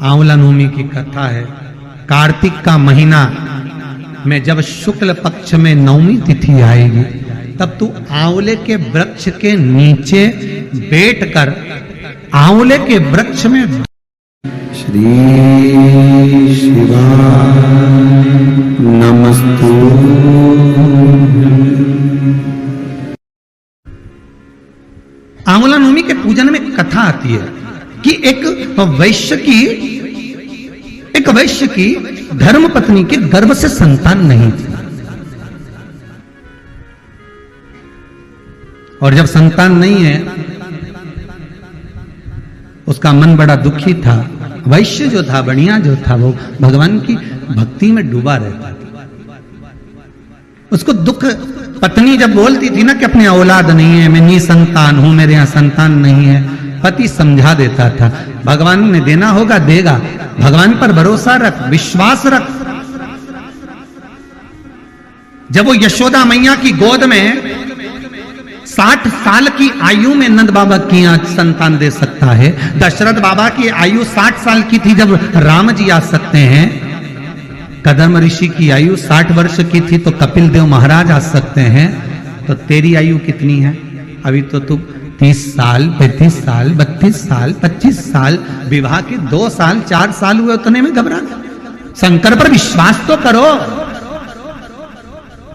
आंवला नवमी की कथा है। कार्तिक का महीना में जब शुक्ल पक्ष में नवमी तिथि आएगी, तब तू आंवले के वृक्ष के नीचे बैठकर आंवले के वृक्ष में श्री शिवाय नमस्तु। आंवला नवमी के पूजन में कथा आती है कि एक वैश्य की धर्म पत्नी के गर्भ से संतान नहीं थी, और जब संतान नहीं है उसका मन बड़ा दुखी था। वैश्य जो था, बनिया जो था, वो भगवान की भक्ति में डूबा रहता था। उसको दुख, पत्नी जब बोलती थी ना कि अपनी औलाद नहीं है, मैं निसंतान हूं, मेरे यहां संतान नहीं है, पति समझा देता था भगवान ने देना होगा देगा, भगवान पर भरोसा रख, विश्वास रख। जब वो यशोदा मैया की गोद में 60 साल की आयु में नंद बाबा की संतान दे सकता है, दशरथ बाबा की आयु 60 साल की थी जब राम जी आ सकते हैं, कदम ऋषि की आयु 60 वर्ष की थी तो कपिल देव महाराज आ सकते हैं, तो तेरी आयु कितनी है? अभी तो तू 30 साल, 35 साल, 32 साल, 25 साल, विवाह के 2 साल 4 साल हुए, उतने में घबरा। शंकर पर विश्वास तो करो।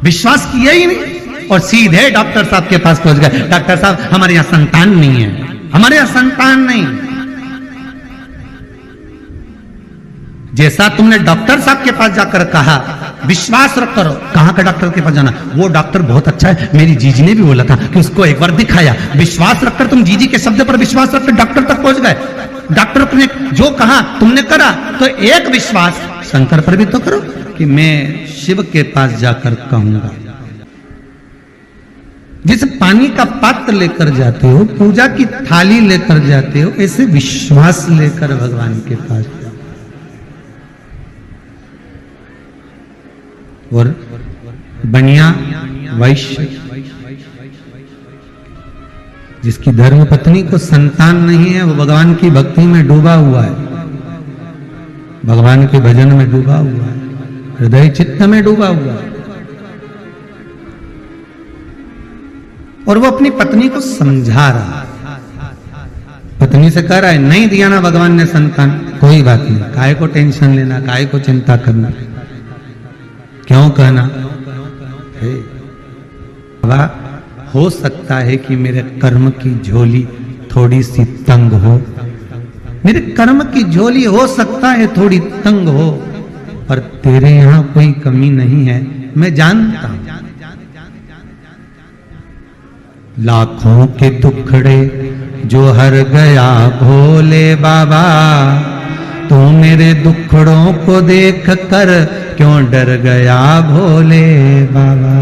विश्वास किया ही नहीं और सीधे डॉक्टर साहब के पास पहुंच गए। डॉक्टर साहब, हमारे यहां संतान नहीं है, हमारे यहां संतान नहीं। जैसा तुमने डॉक्टर साहब के पास जाकर कहा विश्वास रख करो, कहां का डॉक्टर के पास जाना? वो डॉक्टर बहुत अच्छा है, मेरी जीजी ने भी बोला था कि उसको एक बार दिखाया। विश्वास रखकर तुम जीजी के शब्द पर विश्वास रखकर डॉक्टर तक पहुंच गए। डॉक्टर ने जो कहा तुमने करा, तो एक विश्वास शंकर पर भी तो करो कि मैं शिव के पास जाकर कहूंगा। जिस पानी का पात्र लेकर जाते हो, पूजा की थाली लेकर जाते हो, ऐसे विश्वास लेकर भगवान के पास जाओ। और बनिया वैश्य जिसकी धर्म पत्नी को संतान नहीं है, वो भगवान की भक्ति में डूबा हुआ है, भगवान के भजन में डूबा हुआ है, हृदय चित्त में डूबा हुआ है, और वो अपनी पत्नी को समझा रहा है। पत्नी से कह रहा है नहीं दिया ना भगवान ने संतान, कोई बात नहीं, काहे को टेंशन लेना, काहे को चिंता करना, क्यों कहना? बाबा, हो सकता है कि मेरे कर्म की झोली थोड़ी सी तंग हो, मेरे कर्म की झोली हो सकता है थोड़ी तंग हो, पर तेरे यहां कोई कमी नहीं है, मैं जानता हूं। लाखों के दुखड़े जो हर गया भोले बाबा, तू मेरे दुखड़ों को देख कर क्यों डर गया भोले बाबा।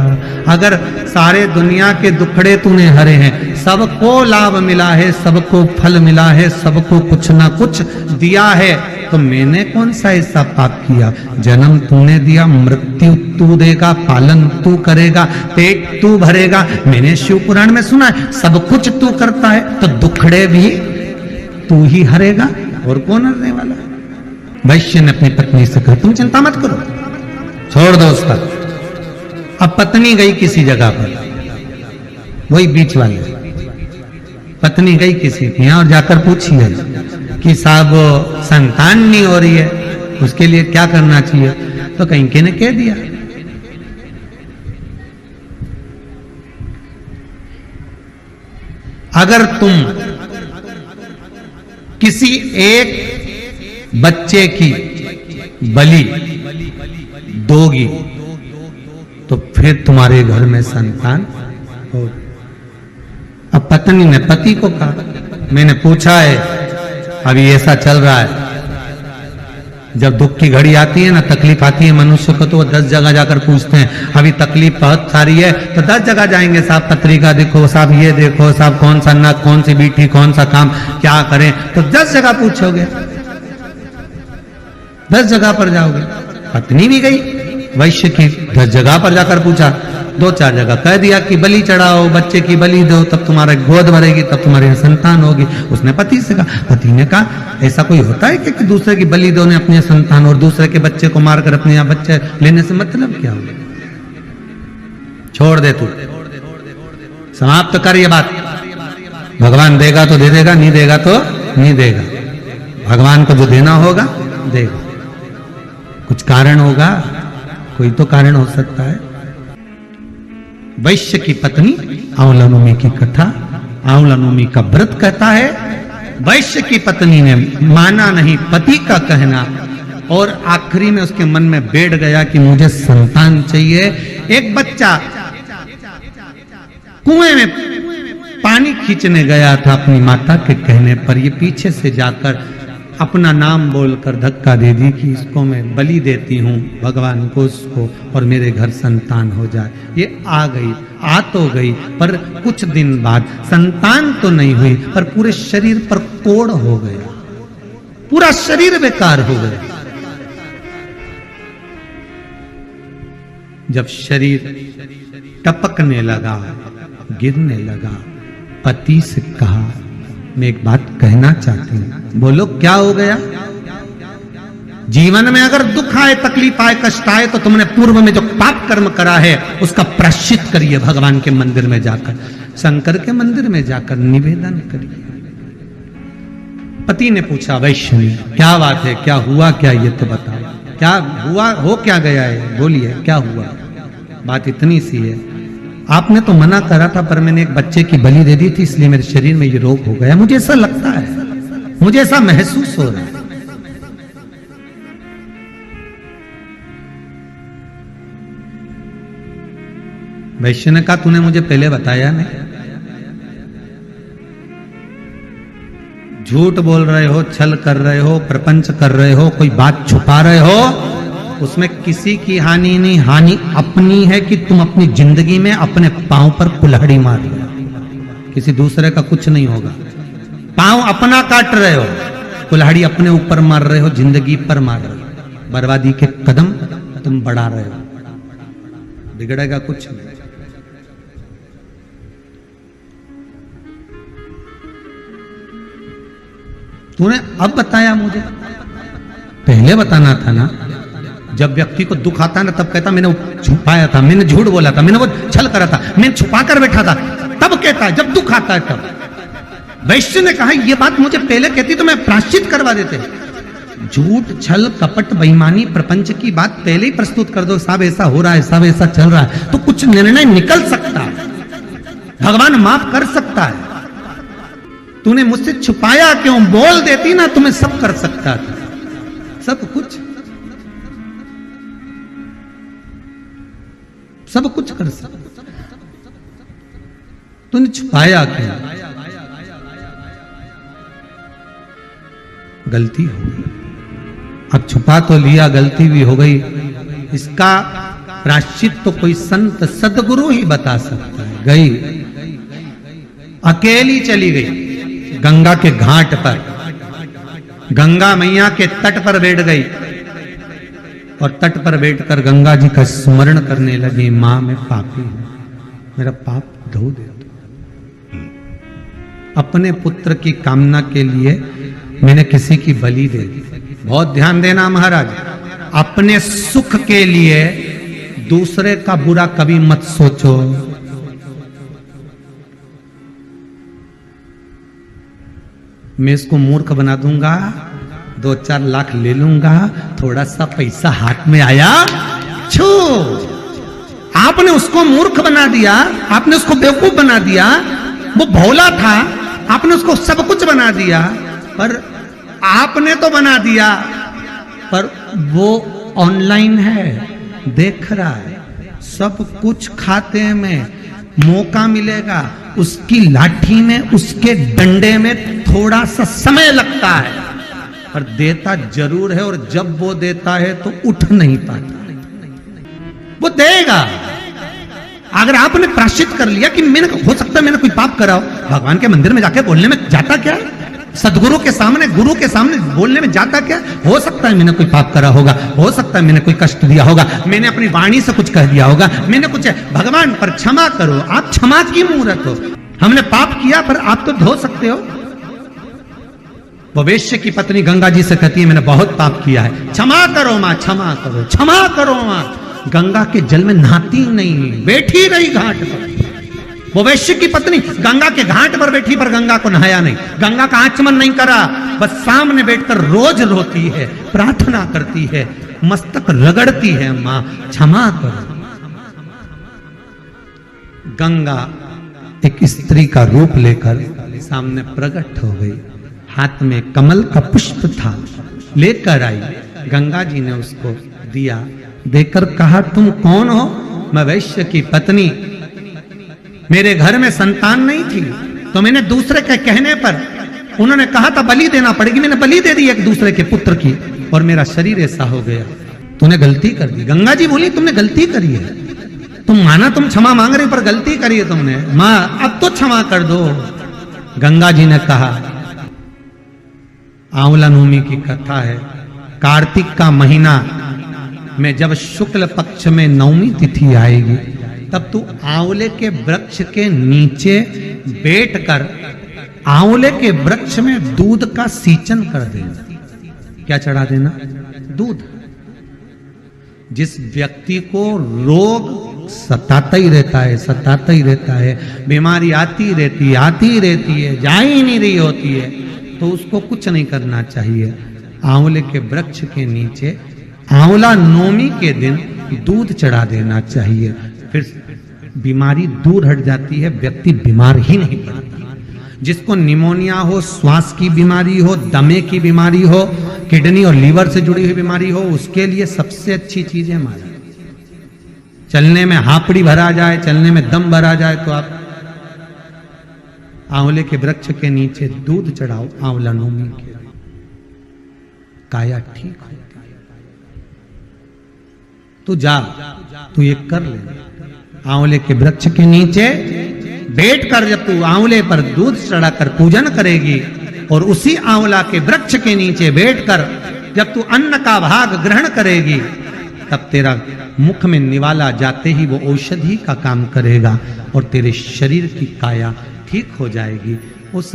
अगर सारे दुनिया के दुखड़े तूने हरे हैं, सबको लाभ मिला है, सबको फल मिला है, सबको कुछ ना कुछ दिया है, तो मैंने कौन सा ऐसा पाप किया? जन्म तूने दिया, मृत्यु तू देगा, पालन तू करेगा, पेट तू भरेगा। मैंने शिव पुराण में सुना है सब कुछ तू करता है, तो दुखड़े भी तू ही हरेगा, और कौन हरने वाला? वैश्य ने अपनी पत्नी से कहा तुम चिंता मत करो, छोड़ दो उसका। अब पत्नी गई किसी जगह पर, वही बीच वाले, पत्नी गई किसी के यहां और जाकर पूछी है कि साहब संतान नहीं हो रही है, उसके लिए क्या करना चाहिए? तो कहीं के ने कह दिया अगर तुम किसी एक बच्चे की बलि दोगी तो फिर तुम्हारे घर में संतान हो। अब पत्नी ने पति को कहा मैंने पूछा है, अभी ऐसा चल रहा है, जब दुख की घड़ी आती है ना, तकलीफ आती है मनुष्य को, तो वो 10 जगह जाकर पूछते हैं अभी तकलीफ बहुत सारी है, तो 10 जगह जाएंगे, साहब पत्रिका देखो, साहब ये देखो, साहब कौन सा नक, कौन सी बीठी, कौन सा काम क्या करें, तो 10 जगह पूछोगे, 10 जगह पर जाओगे। पत्नी भी गई वैश्य की, 10 जगह पर जाकर पूछा 2-4 जगह कह दिया कि बलि चढ़ाओ, बच्चे की बलि दो, तब तुम्हारा गोद भरेगी, तब तुम्हारी संतान होगी। उसने पति से कहा, पति ने कहा ऐसा कोई होता है कि दूसरे की बलि दो ने अपनी संतान, और दूसरे के बच्चे को मारकर अपने यहाँ बच्चे लेने से मतलब क्या हो? छोड़ दे, तू समाप्त कर ये बात। भगवान देगा तो दे देगा, नहीं देगा तो नहीं देगा। भगवान को जो देना होगा देगा। कुछ कारण होगा, कोई तो कारण हो सकता है। वैश्य की पत्नी आंवलानुमी की कथा, आंवलानुमी का व्रत कहता है वैश्य की पत्नी ने माना नहीं पति का कहना, और आखिरी में उसके मन में बैठ गया कि मुझे संतान चाहिए। एक बच्चा कुएं में पानी खींचने गया था अपनी माता के कहने पर, ये पीछे से जाकर अपना नाम बोलकर धक्का दे दी कि इसको मैं बलि देती हूं भगवान को, उसको, और मेरे घर संतान हो जाए। ये आ गई, आ तो गई, पर कुछ दिन बाद संतान तो नहीं हुई, पर पूरे शरीर पर कोढ़ हो गया, पूरा शरीर बेकार हो गया। जब शरीर टपकने लगा, गिरने लगा, पति से कहा मैं एक बात कहना चाहती हूं। बोलो क्या हो गया? जीवन में अगर दुख आए, तकलीफ आए, कष्ट आए, तो तुमने पूर्व में जो पाप कर्म करा है उसका प्रायश्चित करिए। भगवान के मंदिर में जाकर, शंकर के मंदिर में जाकर निवेदन करिए। पति ने पूछा वैश्य ने, क्या बात है, क्या हुआ, क्या ये तो बताओ, क्या हुआ, हो क्या गया है, बोलिए क्या हुआ। बात इतनी सी है, आपने तो मना करा था, पर मैंने एक बच्चे की बलि दे दी थी, इसलिए मेरे शरीर में ये रोग हो गया। मुझे ऐसा लगता है, मुझे ऐसा महसूस हो रहा है। वैश्य ने कहा तूने मुझे पहले बताया नहीं, झूठ बोल रहे हो, छल कर रहे हो, प्रपंच कर रहे हो, कोई बात छुपा रहे हो। उसमें किसी की हानि नहीं, हानि अपनी है कि तुम अपनी जिंदगी में अपने पांव पर कुल्हाड़ी मार रहे हो, किसी दूसरे का कुछ नहीं होगा। पांव अपना काट रहे हो, कुल्हाड़ी अपने ऊपर मार रहे हो, जिंदगी पर मार रहे हो, बर्बादी के कदम तुम बढ़ा रहे हो, बिगड़ेगा कुछ नहीं। तूने अब बताया मुझे, पहले बताना था ना। जब व्यक्ति को दुख आता है ना, तब कहता मैंने छुपाया था, मैंने झूठ बोला था, मैंने वो छल करा था, मैंने छुपा कर बैठा था, तब कहता है जब दुख आता है तब। वैश्य ने कहा ये बात मुझे पहले कहती तो मैं प्रायश्चित करवा देते। झूठ, छल, कपट, बेईमानी, प्रपंच की बात पहले ही प्रस्तुत कर दो, साहब ऐसा हो रहा है, साहब ऐसा चल रहा है, तो कुछ निर्णय निकल सकता है, भगवान माफ कर सकता है। तूने मुझसे छुपाया क्यों? बोल देती ना, तुम्हें सब कर सकता था, सब कुछ, सब कुछ कर सकता। तूने छुपाया क्यों? गलती हो गई, अब छुपा तो लिया, गलती भी हो गई। इसका प्रायश्चित तो कोई संत सदगुरु ही बता सकता है। गई, अकेली चली गई गंगा के घाट पर, गंगा मैया के तट पर बैठ गई, और तट पर बैठकर गंगा जी का स्मरण करने लगी, मां मैं पापी हूं, मेरा पाप धो दे। अपने पुत्र की कामना के लिए मैंने किसी की बलि दे दी। बहुत ध्यान देना महाराज, अपने सुख के लिए दूसरे का बुरा कभी मत सोचो। मैं इसको मूर्ख बना दूंगा, 2-4 लाख ले लूंगा, थोड़ा सा पैसा हाथ में आया, छू, आपने उसको मूर्ख बना दिया, आपने उसको बेवकूफ बना दिया। वो भोला था, आपने उसको सब कुछ बना दिया, पर आपने तो बना दिया, पर वो ऑनलाइन है, देख रहा है, सब कुछ खाते में मौका मिलेगा, उसकी लाठी में, उसके डंडे में थोड़ा सा समय लगता है, पर देता जरूर है। और जब वो देता है तो उठ नहीं पाता, वो देगा। अगर आपने प्रायश्चित कर लिया कि मैंने, हो सकता है मैंने कोई पाप करा हो, भगवान के मंदिर में जाके बोलने में जाता क्या है, सदगुरु के सामने, गुरु के सामने बोलने में जाता क्या? हो सकता है मैंने कोई पाप करा होगा, हो सकता है मैंने कोई कष्ट दिया होगा, मैंने अपनी वाणी से कुछ कह दिया होगा, मैंने कुछ, भगवान पर क्षमा करो। आप क्षमा की मूर्त हो। हमने पाप किया पर आप तो धो सकते हो। वो वेश्य की पत्नी गंगा जी से कहती है मैंने बहुत पाप किया है, क्षमा करो मां, क्षमा करो, क्षमा करो मां। गंगा के जल में नहाती नहीं, बैठी रही घाट पर। वो वैश्य की पत्नी गंगा के घाट पर बैठी पर गंगा को नहाया नहीं, गंगा का आचमन नहीं करा, बस सामने बैठकर रोज रोती है, प्रार्थना करती है, मस्तक रगड़ती है, मां क्षमा करो। गंगा एक स्त्री का रूप लेकर सामने प्रकट हो गई, हाथ में कमल का पुष्प था, लेकर आई। गंगा जी ने उसको दिया, देकर कहा तुम कौन हो? मैं वैश्य की पत्नी, मेरे घर में संतान नहीं थी, तो मैंने दूसरे के कहने पर, उन्होंने कहा था बलि देना पड़ेगी, मैंने बलि दे दी एक दूसरे के पुत्र की, और मेरा शरीर ऐसा हो गया। तूने गलती कर दी। गंगा जी बोली तुमने गलती करी है, तुम माना तुम क्षमा मांग रहे पर गलती करी है तुमने, मां अब तो क्षमा कर दो। गंगा जी ने कहा, आंवला नवमी की कथा है, कार्तिक का महीना में जब शुक्ल पक्ष में नवमी तिथि आएगी, तब तू आंवले के वृक्ष के नीचे बैठकर आंवले के वृक्ष में दूध का सींचन कर देना। क्या चढ़ा देना? दूध। जिस व्यक्ति को रोग सताता ही रहता है, सताता ही रहता है, बीमारी आती रहती है, जा ही नहीं रही होती है, तो उसको कुछ नहीं करना चाहिए। आंवले के वृक्ष के नीचे आंवला नवमी के दिन दूध चढ़ा देना चाहिए, फिर बीमारी दूर हट जाती है, व्यक्ति बीमार ही नहीं पड़ता। जिसको निमोनिया हो, श्वास की बीमारी हो, दमे की बीमारी हो, किडनी और लीवर से जुड़ी हुई बीमारी हो, उसके लिए सबसे अच्छी चीज है माला। चलने में हापड़ी भरा जाए, चलने में दम भरा जाए, तो आप आंवले के वृक्ष के नीचे दूध चढ़ाओ आंवला नवमी के, काया ठीक हो। तू जा, तू ये कर ले। आंवले के वृक्ष के नीचे बैठकर जब तू आंवले पर दूध चढ़ाकर पूजन करेगी, और उसी आंवला के वृक्ष के नीचे बैठकर जब तू अन्न का भाग ग्रहण करेगी, तब तेरा मुख में निवाला जाते ही वो औषधि का काम करेगा और तेरे शरीर की काया ठीक हो जाएगी। उस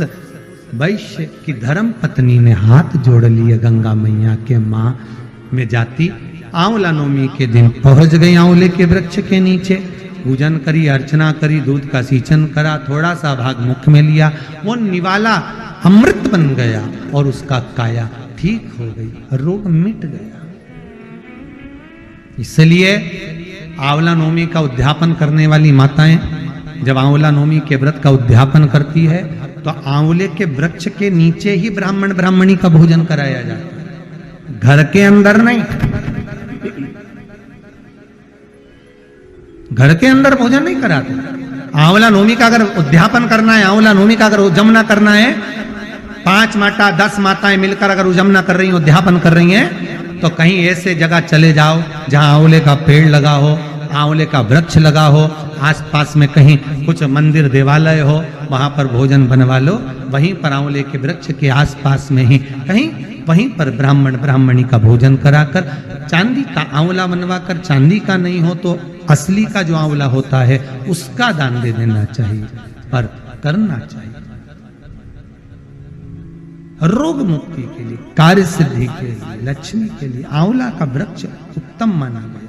वैश्य की धर्म पत्नी ने हाथ जोड़ लिए गंगा मैया के मां में जाती, आंवला नवमी के दिन पहुंच गई आंवले के वृक्ष के नीचे, पूजन करी, अर्चना करी, दूध का सींचन करा, थोड़ा सा भाग मुख में लिया, वो निवाला अमृत बन गया और उसका काया ठीक हो गई, रोग मिट गया। इसलिए आंवला नवमी का उद्यापन करने वाली माताएं जब आंवला नवमी के व्रत का उद्यापन करती है, तो आंवले के वृक्ष के नीचे ही ब्राह्मण ब्राह्मणी का भोजन कराया जाता है, घर के अंदर नहीं। घर के अंदर भोजन नहीं कराते। आंवला नवमी का अगर उद्यापन करना है, आंवला नवमी का अगर उजमना करना है, 5 माता 10 माताएं मिलकर अगर उजमना कर रही हैं, उद्यापन कर रही हैं, तो कहीं ऐसे जगह चले जाओ जहां आंवले का पेड़ लगा हो, आंवले का वृक्ष लगा हो, आसपास में कहीं कुछ मंदिर देवालय हो, वहां पर भोजन बनवा लो। वहीं पर आंवले के वृक्ष के आसपास में ही कहीं वहीं पर ब्राह्मण ब्राह्मणी का भोजन कराकर, चांदी का आंवला बनवाकर, चांदी का नहीं हो तो असली का जो आंवला होता है उसका दान दे देना चाहिए, पर करना चाहिए। रोग मुक्ति के लिए, कार्य सिद्धि के लिए, लक्ष्मी के लिए आंवला का वृक्ष उत्तम माना गया।